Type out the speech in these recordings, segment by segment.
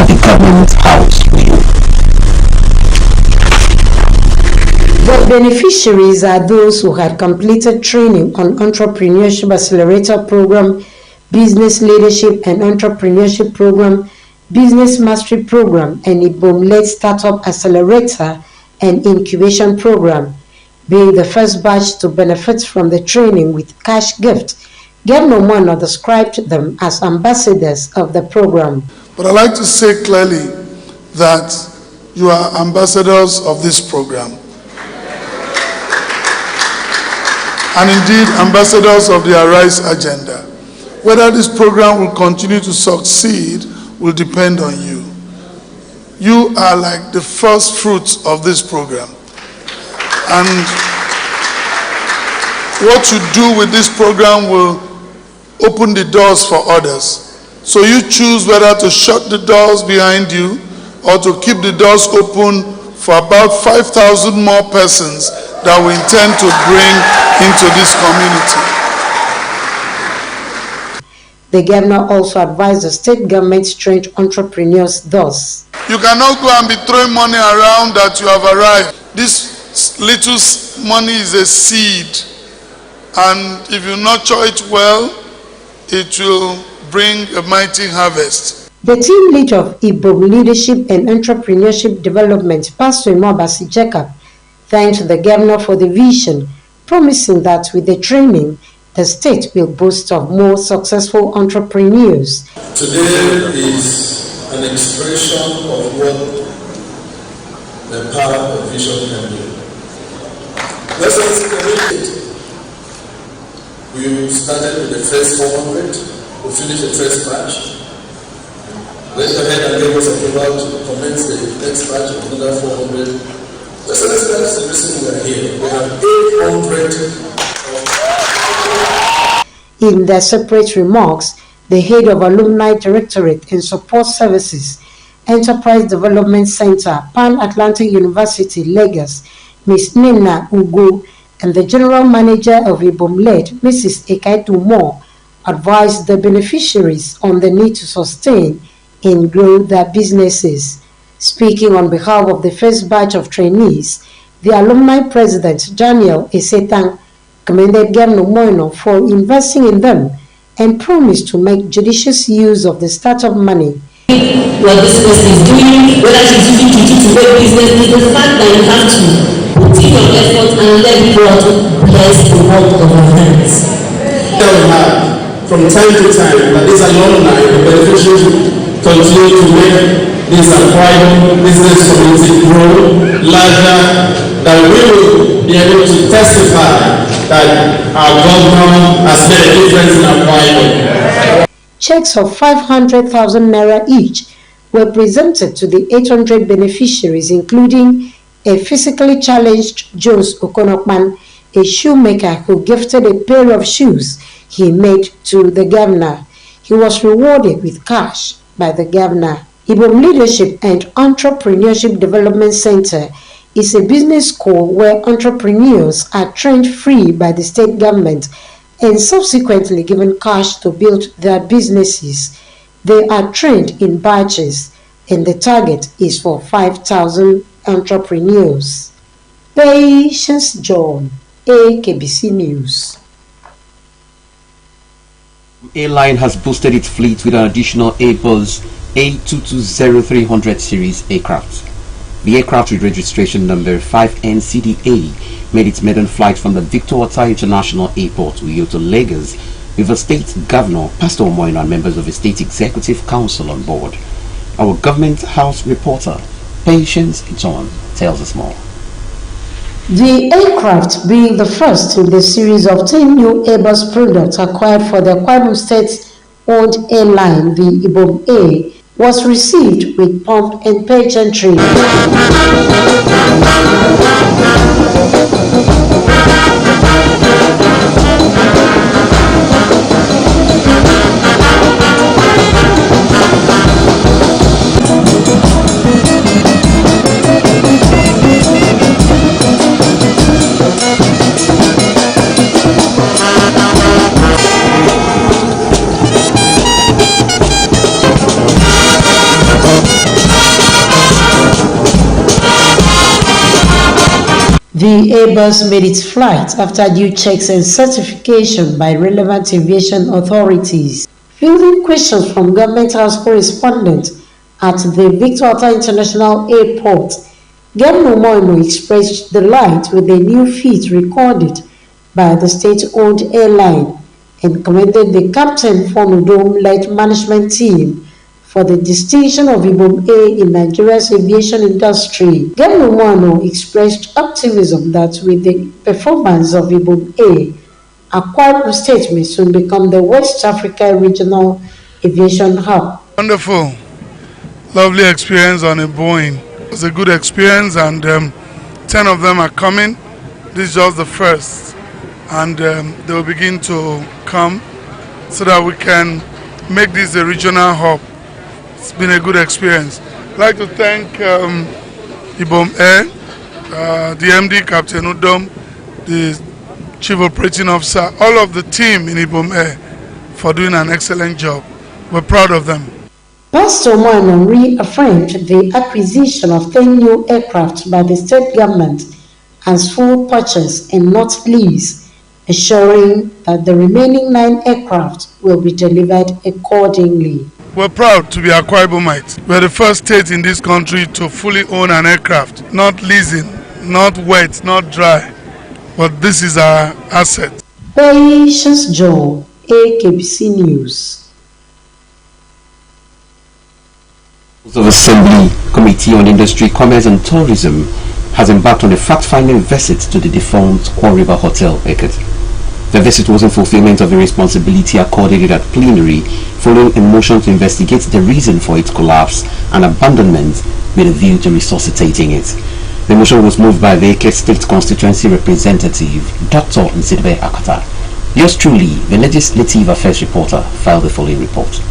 at the government house. The beneficiaries are those who had completed training on Entrepreneurship Accelerator Program, Business Leadership and Entrepreneurship Program, Business Mastery Program, and IBOM-led Startup Accelerator and Incubation Program. Being the first batch to benefit from the training with cash gift, Governor Moino described them as ambassadors of the program. But I'd like to say clearly that you are ambassadors of this program. And indeed, ambassadors of the Arise agenda. Whether this program will continue to succeed will depend on you. You are like the first fruits of this program. And what you do with this program will open the doors for others. So you choose whether to shut the doors behind you or to keep the doors open for about 5,000 more persons that we intend to bring into this community. The governor also advised the state government to train entrepreneurs thus. You cannot go and be throwing money around that you have arrived. This little money is a seed, and if you nurture it well, it will bring a mighty harvest. The team lead of IBOM Leadership and Entrepreneurship Development, Pastor Imobasi Jacob, thanked the governor for the vision, promising that with the training, the state will boast of more successful entrepreneurs. Today is an expression of what the power of vision can do. Let's commit it. We started with the first 400, we finished the first batch. Went ahead and gave us approval to commence the next batch of another 400. That's the reason we are here. We have 800. In their separate remarks, the head of Alumni Directorate and Support Services, Enterprise Development Center, Pan-Atlantic University, Lagos, Ms. Nina Ugo, and the General Manager of IBOM-led, Mrs. Ekaitu Moore, advised the beneficiaries on the need to sustain and grow their businesses. Speaking on behalf of the first batch of trainees, the alumni president, Daniel Esetang, commended Governor Moino for investing in them and promised to make judicious use of the startup money. What this person is doing, whether she's using to make business, is the fact that you have to put in your effort and let God bless the work of your hands. From time to time, that these alumni, the beneficiaries, continue to make this acquired business community grow larger, that we will be able to testify that our government has made a difference in acquiring. Checks of 500,000 naira each were presented to the 800 beneficiaries, including a physically challenged Jones Okonokman, a shoemaker who gifted a pair of shoes he made to the governor. He was rewarded with cash by the governor. IBOM Leadership and Entrepreneurship Development Center is a business school where entrepreneurs are trained free by the state government and subsequently given cash to build their businesses. They are trained in batches, and the target is for 5,000 entrepreneurs. Patience John, AKBC News. Airline has boosted its fleet with an additional Airbus A220-300 series aircraft. The aircraft with registration number 5NCDA made its maiden flight from the Victor Wata International Airport, Uyo, to Lagos, with the state governor, Pastor Moino, and members of the state executive council on board. Our government house reporter, Patience John, tells us more. The aircraft, being the first in the series of 10 new Airbus products acquired for the Kwara State-owned airline, the IBOM A, was received with pomp and pageantry. The Airbus made its flight after due checks and certification by relevant aviation authorities. Fielding questions from Government House correspondent at the Victor Ota International Airport, Governor Moimo expressed delight with the new feat recorded by the state-owned airline and commended the Captain Fonudom-led management team for the distinction of Ibom A in Nigeria's aviation industry. Governor Moimo expressed optimism that with the performance of Ibom A, Akwa Ibom State may soon become the West Africa regional aviation hub. Wonderful, lovely experience on a Boeing. It was a good experience, and 10 of them are coming. This is just the first, and they will begin to come so that we can make this a regional hub. It's been a good experience. I'd like to thank Ibom Air, the MD, Captain Udom, the Chief Operating Officer, all of the team in Ibom Air for doing an excellent job. We're proud of them. Pastor Moimo reaffirmed the acquisition of 10 new aircraft by the state government as full purchase and not lease, assuring that the remaining 9 aircraft will be delivered accordingly. We're proud to be Akwa Ibomites. We're the first state in this country to fully own an aircraft, not leasing, not wet, not dry, but this is our asset. Patience Joe, AKBC News. The Assembly Committee on Industry, Commerce and Tourism has embarked on a fact-finding visit to the defunct Kwa River Hotel, Eket. The visit was in fulfillment of the responsibility accorded it at plenary following a motion to investigate the reason for its collapse and abandonment with a view to resuscitating it. The motion was moved by the Eket State Constituency Representative, Dr. Nsidbe Akata. Yours truly, the Legislative Affairs Reporter, filed the following report.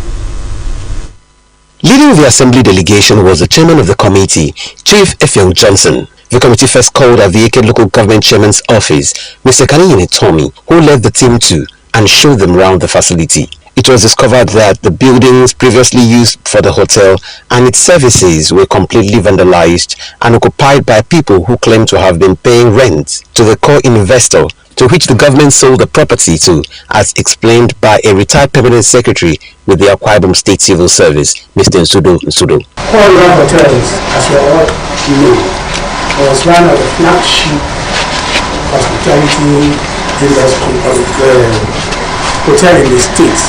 Leading the Assembly delegation was the chairman of the committee, Chief Effiong Johnson. The committee first called at the Eket Local Government Chairman's office, Mr. Kaniyene Tommy, who led the team to and showed them around the facility. It was discovered that the buildings previously used for the hotel and its services were completely vandalized and occupied by people who claimed to have been paying rent to the core investor, to which the government sold the property to, as explained by a retired permanent secretary with the Akwa Ibom State Civil Service, Mr. Nsudo. Kwa River Hotels, as you all know, was one of the flagship hospitality industry hotel in the state.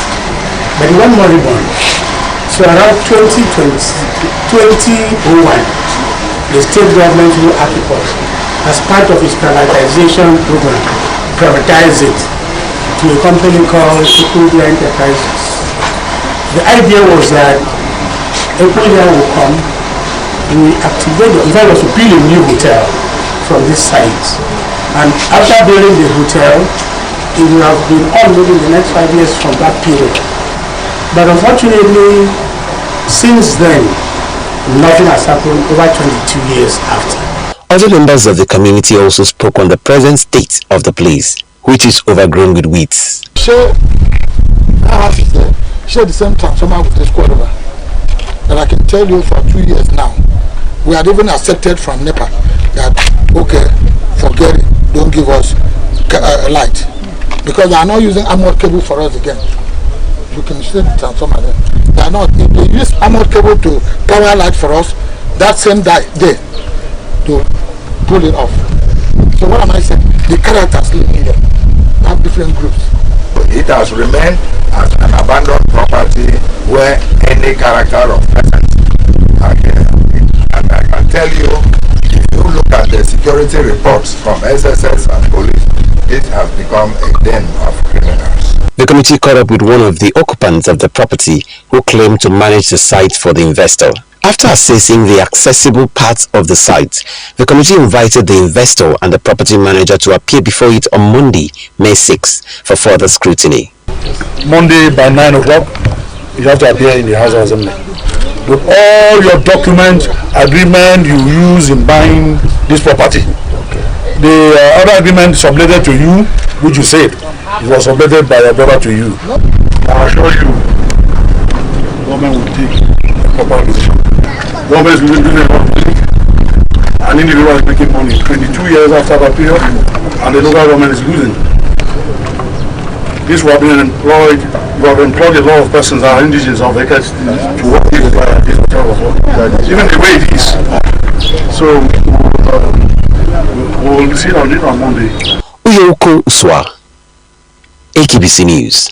But in one moribund, so around 2001, the state government will occupy as part of its privatization program, privatize it to a company called Equia Enterprises. The idea was that Equia will come, we activate, in fact, was to build a new hotel from this site. And after building the hotel, it will have been on maybe in the next 5 years from that period. But unfortunately, since then, nothing has happened over 22 years after. Other members of the community also spoke on the present state of the place, which is overgrown with weeds. So, I have to share the same transformer with the squad over. That I can tell you for 2 years now. We had even accepted from NEPA that, okay, forget it, don't give us light. Because they are not using armored cable for us again. You can see the transformer there. They are not, if they use armored cable to power light for us, that same day to pull it off. So what am I saying? The characters living here have different groups. It has remained as an abandoned property where any character of presence are here. And I can tell you, if you look at the security reports from SSS and police, it has become a den of criminals. The committee caught up with one of the occupants of the property who claimed to manage the site for the investor. After assessing the accessible parts of the site, the committee invited the investor and the property manager to appear before it on Monday, May 6, for further scrutiny. Monday by 9 o'clock, you have to appear in the House of Assembly with all your document agreement you use in buying this property. The other agreement submitted to you, which you said, it was submitted by your brother to you. I assure you, government will take a proper decision. Government is doing a lot of things. an individual is making money 22 years after that period, and the local government is losing. This will be employed. We have employed a lot of persons that are indigenous of AKBC to work here at this hotel as well. Even the way it is. So we'll see on it on Monday. Uyoko Uswa, AKBC News.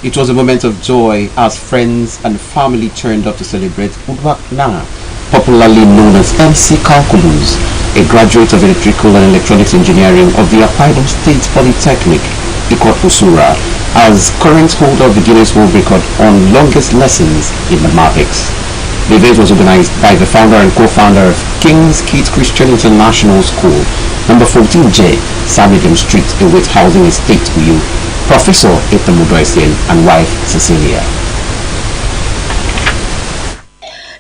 It was a moment of joy as friends and family turned up to celebrate Udwak Na, popularly known as MC Calculus, a graduate of electrical and electronics engineering of the Akwa State Polytechnic, Ikot Usura, as current holder of the Guinness World Record on longest lessons in mathematics. The event was organized by the founder and co-founder of King's Kids Christian International School, number 14J, Samidem Street, Ewit Housing Estate, Uyo, Professor Etemudoisen and wife Cecilia.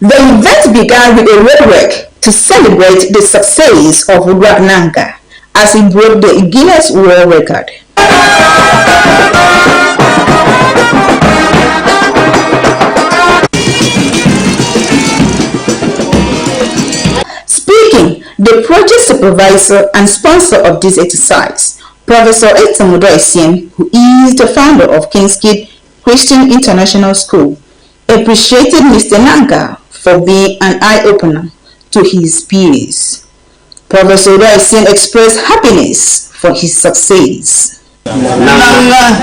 The event began with a roadwork to celebrate the success of Udwak Nanga as he broke the Guinness World Record. Speaking, the project supervisor and sponsor of this exercise, Professor Etemudoisen, who is the founder of King's Kids Christian International School, appreciated Mr. Nanga for being an eye-opener to his peers. Professor Udoisen expressed happiness for his success. Nanga,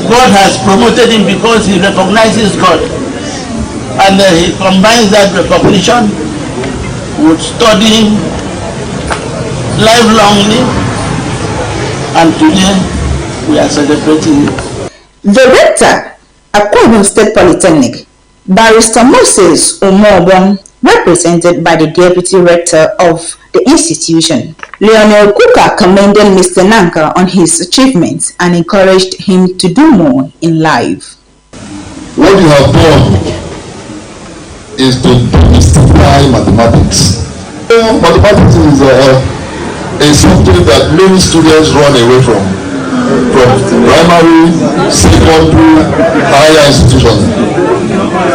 God has promoted him because he recognizes God, and he combines that recognition with studying lifelongly, and today we are celebrating it. The rector, Akwa State Polytechnic, Barrister Moses Umobon, represented by the deputy rector of the institution, Lionel Kuka, commended Mr. Nanga on his achievements and encouraged him to do more in life. What you have done is to demystify mathematics. Mathematics is something that many students run away from primary, secondary, higher institutions,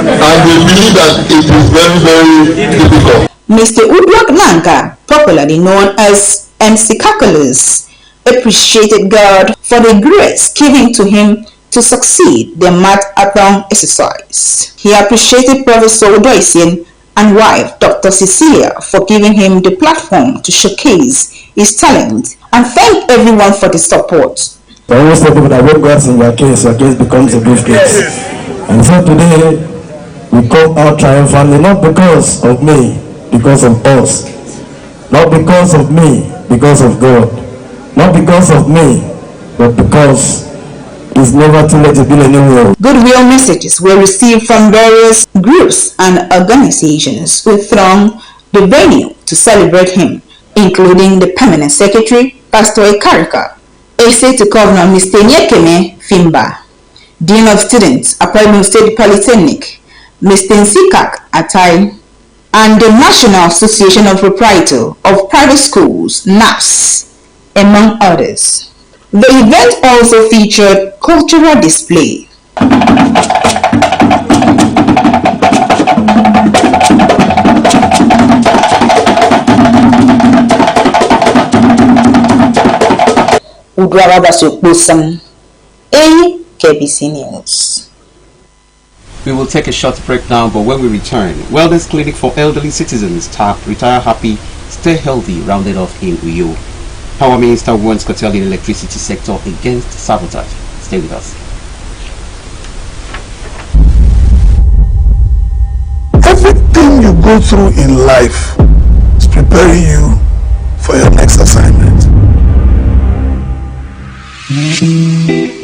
and they believe that it is very, very difficult. Mr. Udwak Nanga, popularly known as MC Calculus, appreciated God for the grace given to him to succeed the math-a-thon exercise. He appreciated Professor Udoisen and wife Dr. Cecilia for giving him the platform to showcase his talent, and thanked everyone for the support. I always tell people that when God's in your case becomes a brief case. And so today, we come out triumphantly, not because of me, because of us. Not because of me, because of God. Not because of me, but because it's never too late to build a new world. Goodwill messages were received from various groups and organizations who thronged the venue to celebrate him, including the Permanent Secretary, Pastor Ekarika, Essay to Governor Mr. Nyekeme Fimba, Dean of Students, Akwa State Polytechnic, Mr. Nsikak Atai, and the National Association of Proprietors of Private Schools, NAPS, among others. The event also featured cultural display. AKBC News. We will take a short break now, but when we return, Wellness Clinic for Elderly Citizens tapped Retire Happy, Stay Healthy rounded off in Uyo. Power Minister warns curtailing the electricity sector against sabotage. Stay with us. Everything you go through in life is preparing you for your next assignment.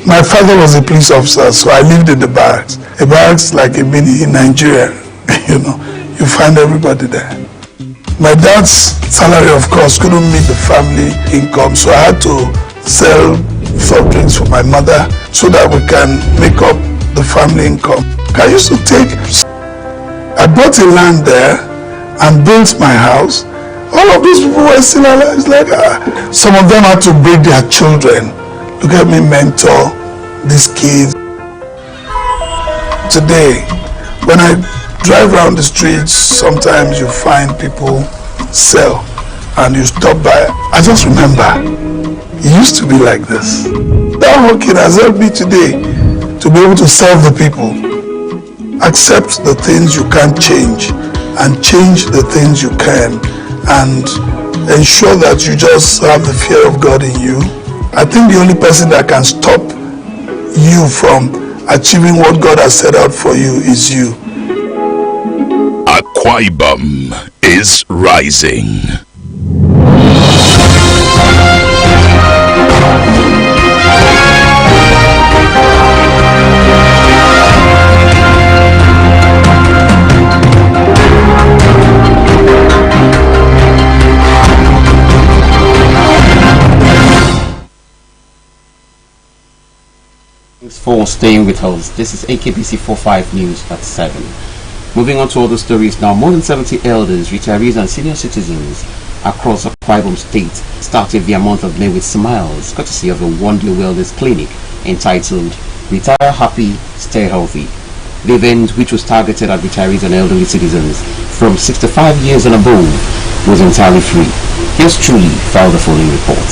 My father was a police officer, so I lived in the barracks. A barracks like a mini in Nigeria, you find everybody there. My dad's salary, of course, couldn't meet the family income, so I had to sell soft drinks for my mother so that we can make up the family income. I used to I bought a land there and built my house. All of these people were still alive. It's like, some of them had to break their children. Look at me mentor these kids. Today, when I drive around the streets, sometimes you find people sell and you stop by. I just remember, it used to be like this. That hawking has helped me today to be able to serve the people. Accept the things you can't change and change the things you can, and ensure that you just have the fear of God in you. I think the only person that can stop you from achieving what God has set out for you is you. Akwa Ibom is rising. Thanks for staying with us. This is AKBC 45 News at 7. Moving on to other stories now. More than 70 elders, retirees and senior citizens across Akwa Ibom State started their month of May with smiles, courtesy of a one-day wellness clinic entitled Retire Happy, Stay Healthy. The event, which was targeted at retirees and elderly citizens from 65 years and above, was entirely free. Here's truly filed the following report.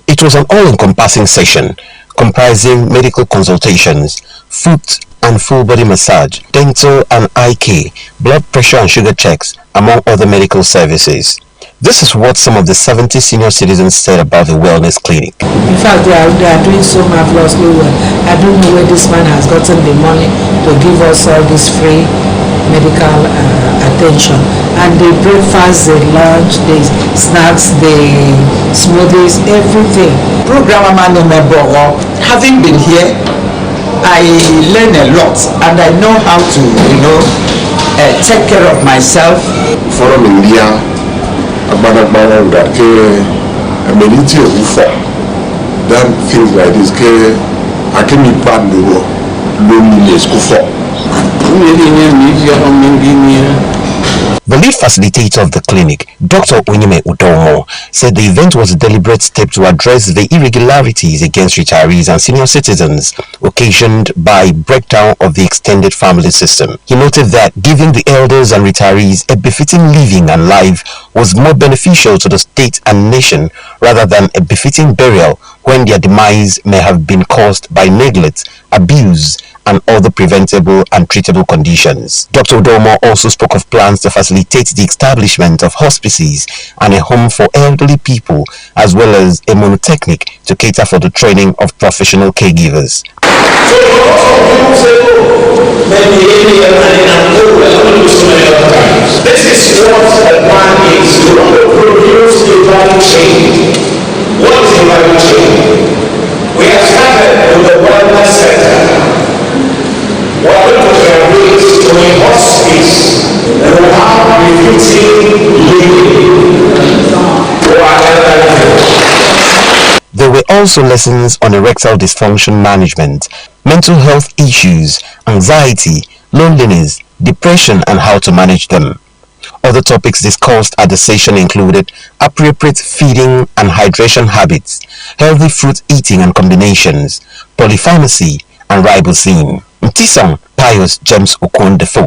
It was an all-encompassing session comprising medical consultations, foot and full body massage, dental and eye care, blood pressure and sugar checks, among other medical services. This is what some of the 70 senior citizens said about the wellness clinic. In fact, they are doing so marvelously well. I don't know where this man has gotten the money to give us all this free medical attention. And the breakfast, the lunch, the snacks, the smoothies, everything. Having been here, I learn a lot and I know how to, take care of myself. From India, then things like this, I can be part of The lead facilitator of the clinic, Dr. Onyeme Udomo, said the event was a deliberate step to address the irregularities against retirees and senior citizens occasioned by breakdown of the extended family system. He noted that giving the elders and retirees a befitting living and life was more beneficial to the state and nation rather than a befitting burial when their demise may have been caused by neglect, abuse, and other preventable and treatable conditions. Dr. Udomo also spoke of plans to facilitate the establishment of hospices and a home for elderly people, as well as a monotechnic to cater for the training of professional caregivers. This is what the plan is. We want to produce a value chain. What is a value chain? We have started with the wellness center. We are going to graduate to a hospice and we have befitting living for our elderly. There were also lessons on erectile dysfunction management, mental health issues, anxiety, loneliness, depression, and how to manage them. Other topics discussed at the session included appropriate feeding and hydration habits, healthy fruit eating and combinations, polypharmacy, and ribosine. Mtisong Pius James Okon IV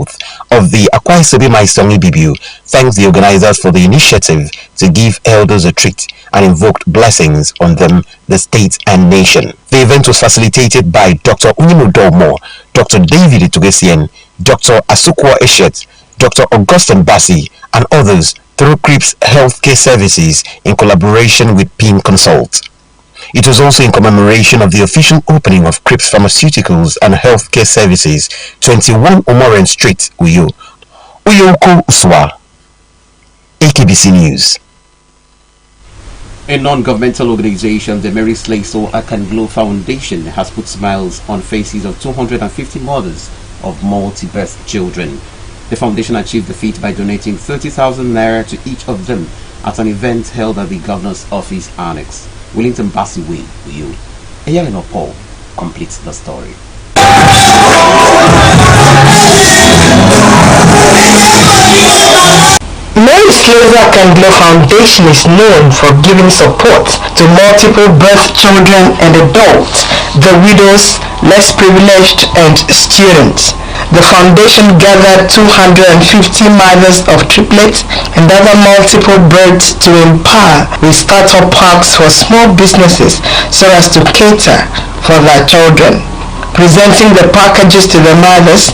of the Akwa Ibom Bibiu thanked the organizers for the initiative to give elders a treat and invoked blessings on them, the state and nation. The event was facilitated by Dr. Onyeme Udomo, Dr. David Itugesien, Dr. Asukwa Eshet, Dr. Augustine Bassi, and others through CRIPS Healthcare Services in collaboration with PIN Consult. It was also in commemoration of the official opening of CRIPS Pharmaceuticals and Healthcare Services, 21 Omoren Street, Uyo. Uyoko Uswa, AKBC News. A non-governmental organization, the Mary Slessor Akanglo Foundation, has put smiles on faces of 250 mothers of multi-birth children. The foundation achieved the feat by donating 30,000 naira to each of them at an event held at the Governor's Office Annex. Wellington Bassi Way, Uyo. Eyalino Paul completes the story. Mary Slessor Akanglo Foundation is known for giving support to multiple birth children and adults, the widows, less privileged, and students. The foundation gathered 250 mothers of triplets and other multiple births to empower with startup parks for small businesses so as to cater for their children. Presenting the packages to the mothers,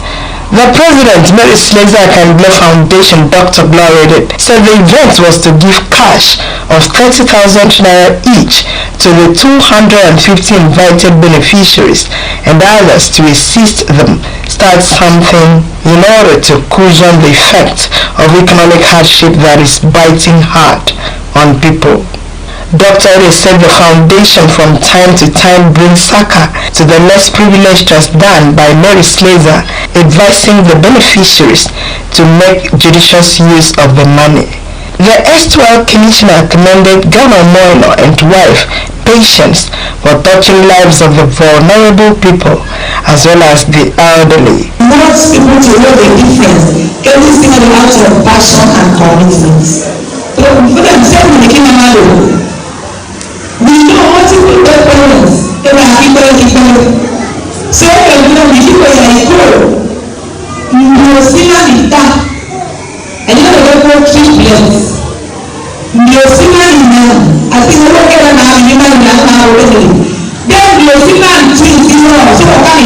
the president, Mary Slessor Akandlo Foundation, Dr. Glory, said the event was to give cash of 30,000 naira each to the 250 invited beneficiaries and others to assist them start something in order to cushion the effect of economic hardship that is biting hard on people. Dr. Ode said the foundation from time to time brings succor to the less privileged as done by Mary Slessor, advising the beneficiaries to make judicious use of the money. The erstwhile commissioner commended Governor Moino and wife Patience for touching lives of the vulnerable people as well as the elderly. Most people to know the difference, getting singled out of passion and commitment. For themselves, they came out. We know what to do with parents. They are people. So when you people are poor, you will see that. And you know the people keep less. You will see that. I think we look at now. You know that now already. Then you will see that things. You know, so what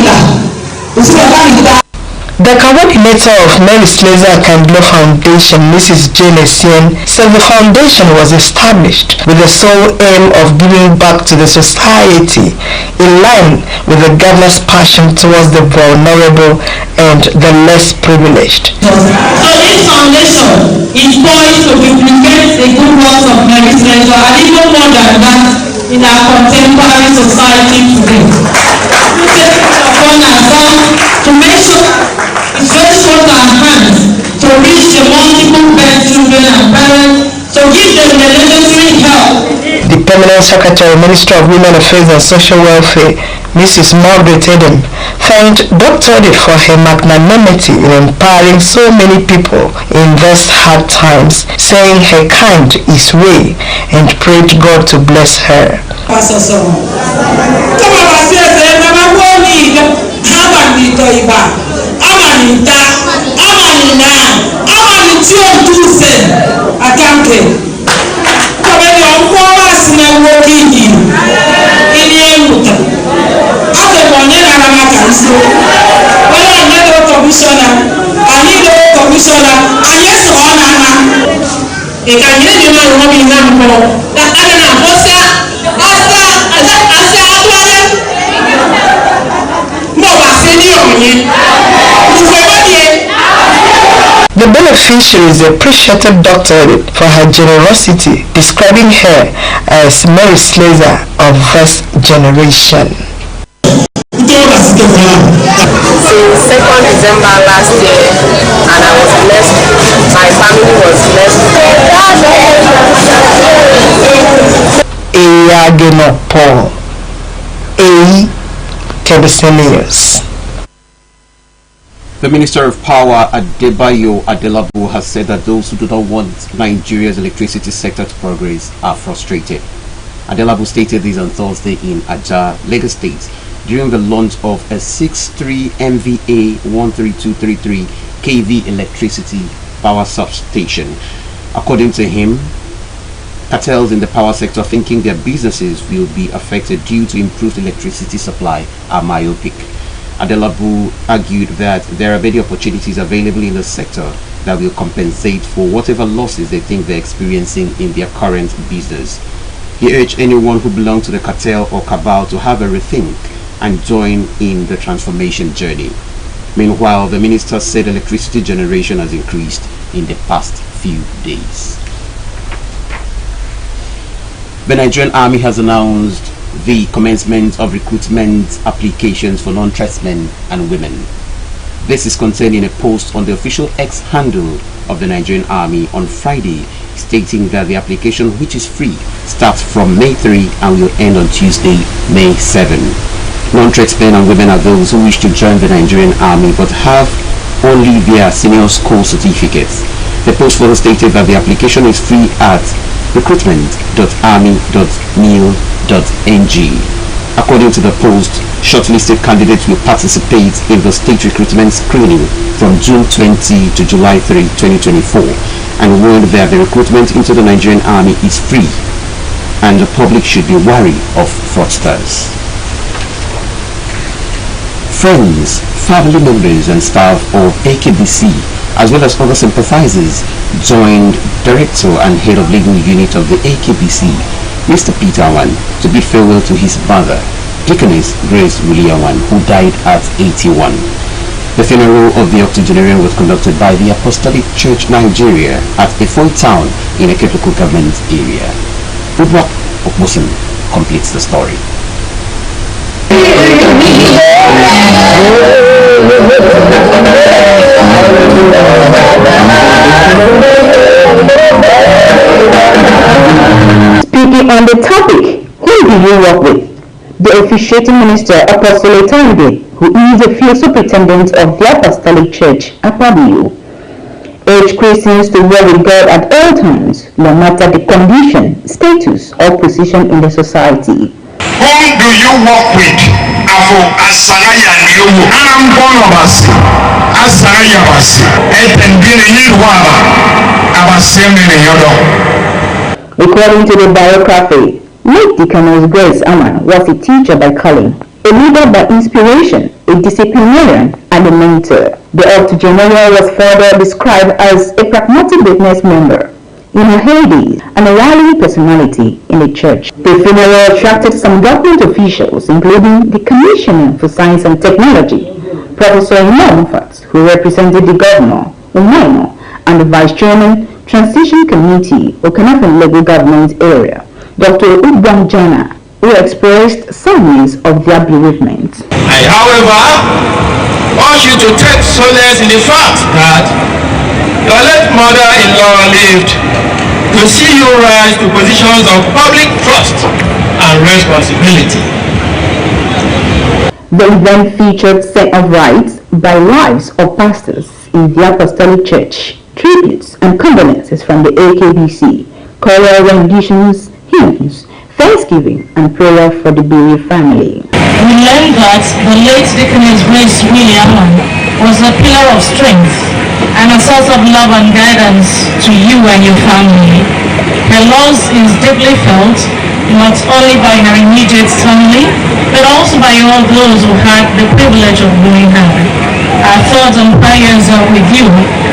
The coordinator of Mary Slessor Akandlo Foundation, Mrs. Jane Essien, said the foundation was established with the sole aim of giving back to the society in line with the governor's passion towards the vulnerable and the less privileged. So this foundation is poised to duplicate the good works of Mary Slessor and even more than that in our contemporary society today. We take it upon ourselves to make sure it's just what our hands to reach the multiple birth children and parents to give them the necessary help. The Permanent Secretary, Minister of Women Affairs and Social Welfare, Mrs. Margaret Edem, thanked Dr. Ode for her magnanimity in empowering so many people in these hard times, saying her kind is way and prayed God to bless her. The beneficiaries appreciated Dr. Ode for her generosity, describing her as Mary Slessor of this generation. Since 2nd December last year, and I was blessed, my family was blessed. Paul, AKBC News. The Minister of Power, Adebayo Adelabu, has said that those who do not want Nigeria's electricity sector to progress are frustrated. Adelabu stated this on Thursday in Ajah, Lagos State, during the launch of a 6.3 MVA 13233 kV electricity power substation. According to him, cartels in the power sector thinking their businesses will be affected due to improved electricity supply are myopic. Adelabu argued that there are many opportunities available in the sector that will compensate for whatever losses they think they're experiencing in their current business. He urged anyone who belongs to the cartel or cabal to have a rethink and join in the transformation journey. Meanwhile, the minister said electricity generation has increased in the past few days. The Nigerian Army has announced the commencement of recruitment applications for non-tradesmen and women. This is contained in a post on the official X handle of the Nigerian Army on Friday, stating that the application, which is free, starts from May 3 and will end on Tuesday, May 7. Non-tradesmen and women are those who wish to join the Nigerian Army but have only their senior school certificates. The post further stated that the application is free at recruitment.army.mil.ng. According to the post, Shortlisted candidates will participate in the state recruitment screening from June 20 to July 3, 2024, and warned that the recruitment into the Nigerian Army is free and the public should be wary of fraudsters. Friends, family members and staff of AKBC, as well as other sympathizers, joined Director and Head of Legal Unit of the AKBC, Mr. Peter Awan, to bid farewell to his mother, Deaconess Grace Awan, who died at 81. The funeral of the octogenarian was conducted by the Apostolic Church Nigeria at Efoi Town in a local government area. Udwak Okmusin completes the story. Speaking on the topic, who do you work with? The officiating minister, Apostle Etangbe, who is a field superintendent of the Apostolic Church, AKBC, urged Christians to work with God at all times, no matter the condition, status, or position in the society. Whom do you work with? Afo Asaraya Niomu. Anambono Basi. Asaraya Basi. Etendine Yidwaba. Abasemene Yodo. According to the biography, late Deaconess Grace Awan was a teacher by calling, a leader by inspiration, a disciplinarian, and a mentor. The octogenarian was further described as a pragmatic business member in her heydays and a rallying personality in the church. The funeral attracted some government officials, including the Commissioner for Science and Technology, Professor Imamfat, who represented the Governor, Umaino, and the Vice Chairman, Transition Committee, Okanafan Local Government Area, Dr. Ubang Jana, who expressed sadness of their bereavement. I, however, urge you to take solace in the fact that your late mother-in-law lived to see you rise to positions of public trust and responsibility. The event featured set of rites by wives of pastors in the Apostolic Church, tributes and condolences from the AKBC, choral renditions, hymns, thanksgiving, and prayer for the bereaved family. We learned that the late Deaconess Grace Awan was a pillar of strength and a source of love and guidance to you and your family. Her loss is deeply felt, not only by her immediate family, but also by all those who had the privilege of knowing her. Our thoughts and prayers are with you,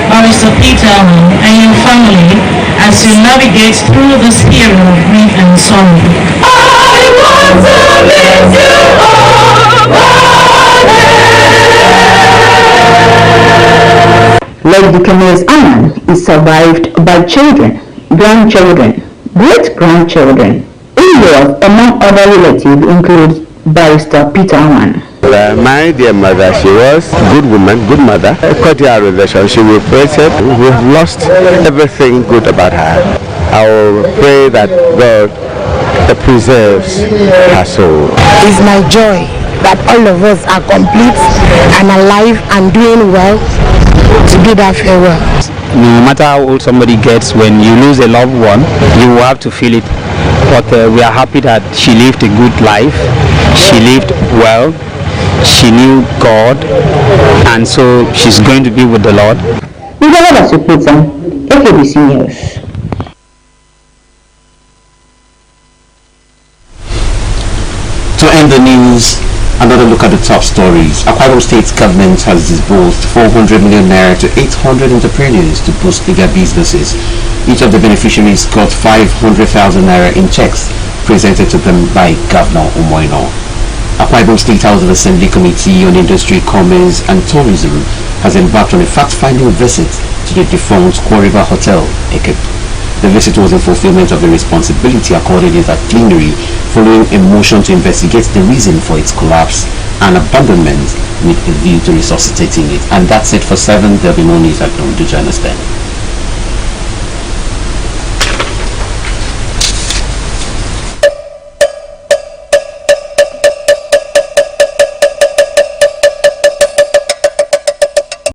Barrister Peter Awan, and your family as you navigate through this period of grief and sorrow. I want to lift you up, Late Deaconess Awan is survived by children, grandchildren, great-grandchildren. In-laws among other relatives include Barrister Peter Awan. My dear mother, she was a good woman, good mother, a cordial relationship. We operated. We have lost everything good about her. I will pray that God preserves her soul. It's my joy that all of us are complete and alive and doing well to bid her farewell. No matter how old somebody gets, when you lose a loved one, you will have to feel it. But we are happy that she lived a good life. She lived well. She knew God, and so she's going to be with the Lord. AKBC News. To end the news, another look at the top stories. Akwa Ibom State government has disbursed 400 million naira to 800 entrepreneurs to boost their businesses. Each of the beneficiaries got 500,000 naira in checks presented to them by Governor Umoino. Akwa Ibom State House of Assembly Committee on Industry, Commerce and Tourism has embarked on a fact-finding visit to the defunct Kwa River Hotel, Ekep. The visit was in fulfillment of a responsibility accorded in that plenary following a motion to investigate the reason for its collapse and abandonment with a view to resuscitating it. And that's it for 7. There'll be more news at noon. Do you understand?